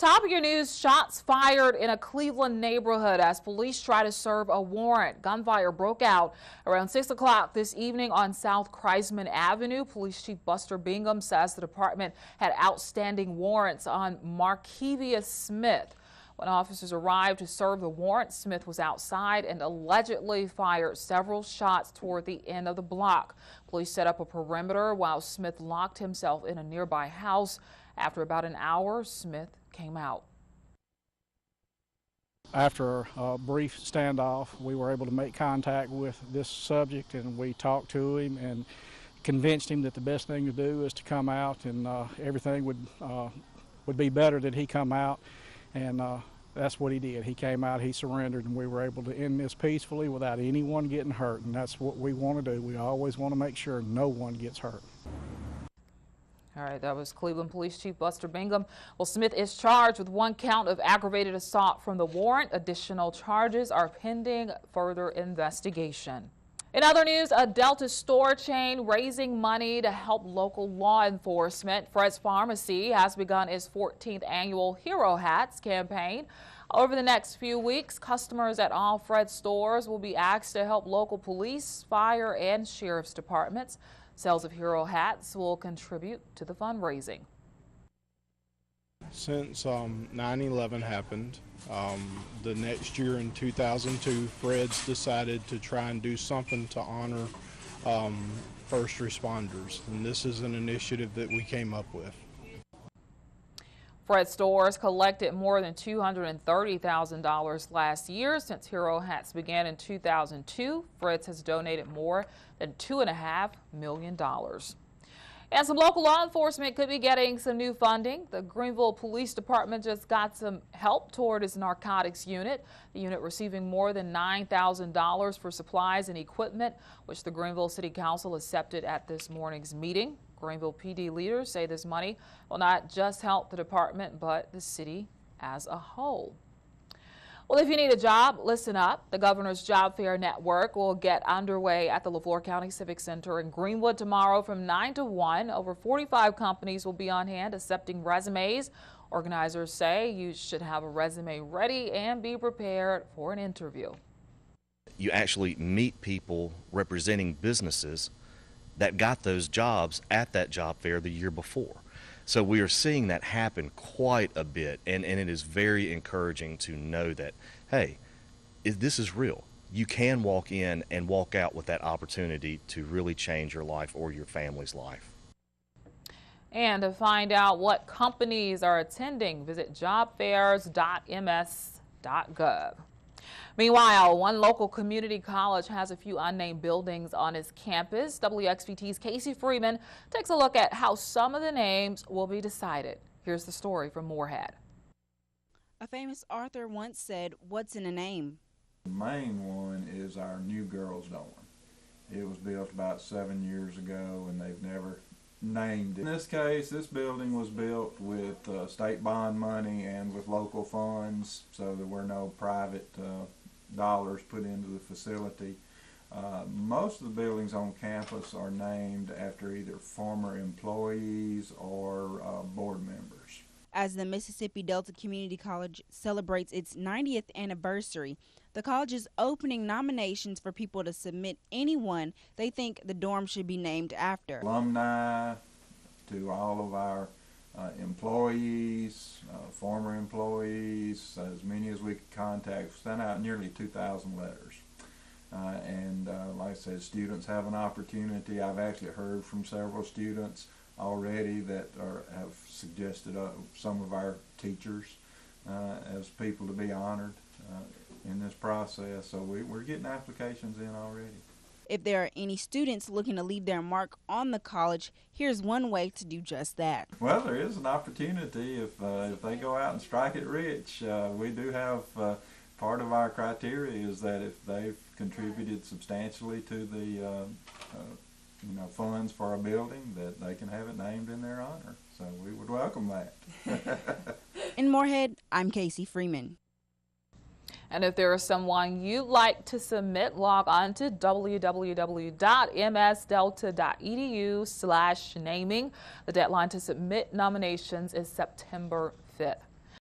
Top of your news, shots fired in a Cleveland neighborhood as police try to serve a warrant. Gunfire broke out around 6 o'clock this evening on South Kreisman Avenue. Police Chief Buster Bingham says the department had outstanding warrants on Markevius Smith. When officers arrived to serve the warrant, Smith was outside and allegedly fired several shots toward the end of the block. Police set up a perimeter while Smith locked himself in a nearby house. After about an hour, Smith came out. After a brief standoff, we were able to make contact with this subject, and we talked to him and convinced him that the best thing to do is to come out, and everything would be better that he come out, and that's what he did. He came out, he surrendered, and we were able to end this peacefully without anyone getting hurt, and that's what we want to do. We always want to make sure no one gets hurt. All right, that was Cleveland Police Chief Buster Bingham. Well, Smith is charged with 1 count of aggravated assault from the warrant. Additional charges are pending further investigation. In other news, a Delta store chain raising money to help local law enforcement. Fred's Pharmacy has begun its 14th annual Hero Hats campaign. Over the next few weeks, customers at all Fred's stores will be asked to help local police, fire, and sheriff's departments. Sales of Hero Hats will contribute to the fundraising. Since 9/11 happened, the next year in 2002, Fred's decided to try and do something to honor first responders, and this is an initiative that we came up with. Fred stores collected more than $230,000 last year. Since Hero Hats began in 2002, Fred's has donated more than $2.5 million. And some local law enforcement could be getting some new funding. The Greenville Police Department just got some help toward its narcotics unit. The unit receiving more than $9,000 for supplies and equipment, which the Greenville City Council accepted at this morning's meeting. Greenville PD leaders say this money will not just help the department, but the city as a whole. Well, if you need a job, listen up. The Governor's Job Fair Network will get underway at the LeFlore County Civic Center in Greenwood tomorrow from 9 to 1. Over 45 companies will be on hand accepting resumes. Organizers say you should have a resume ready and be prepared for an interview. You actually meet people representing businesses that got those jobs at that job fair the year before. So we are seeing that happen quite a bit, and it is very encouraging to know that, hey, this is real. You can walk in and walk out with that opportunity to really change your life or your family's life. And to find out what companies are attending, visit jobfairs.ms.gov. Meanwhile, one local community college has a few unnamed buildings on its campus. WXVT's Casey Freeman takes a look at how some of the names will be decided. Here's the story from Moorhead. A famous author once said, "What's in a name?" The main one is our new girls' dorm. It was built about 7 years ago, and they've never named it. In this case, this building was built with state bond money and with local funds, so there were no private dollars put into the facility. Most of the buildings on campus are named after either former employees or board members. As the Mississippi Delta Community College celebrates its 90th anniversary, the college is opening nominations for people to submit anyone they think the dorm should be named after. Alumni, to all of our employees, former employees, as many as we could contact. Sent out nearly 2,000 letters. And like I said, students have an opportunity. I've actually heard from several students already that have suggested some of our teachers as people to be honored in this process. So we're getting applications in already. If there are any students looking to leave their mark on the college, here's one way to do just that. Well, there is an opportunity if they go out and strike it rich. We do have part of our criteria is that if they've contributed substantially to the funds for a building, that they can have it named in their honor. So we would welcome that. In Moorhead, I'm Casey Freeman. And if there is someone you'd like to submit, log on to www.msdelta.edu/naming. The deadline to submit nominations is September 5th.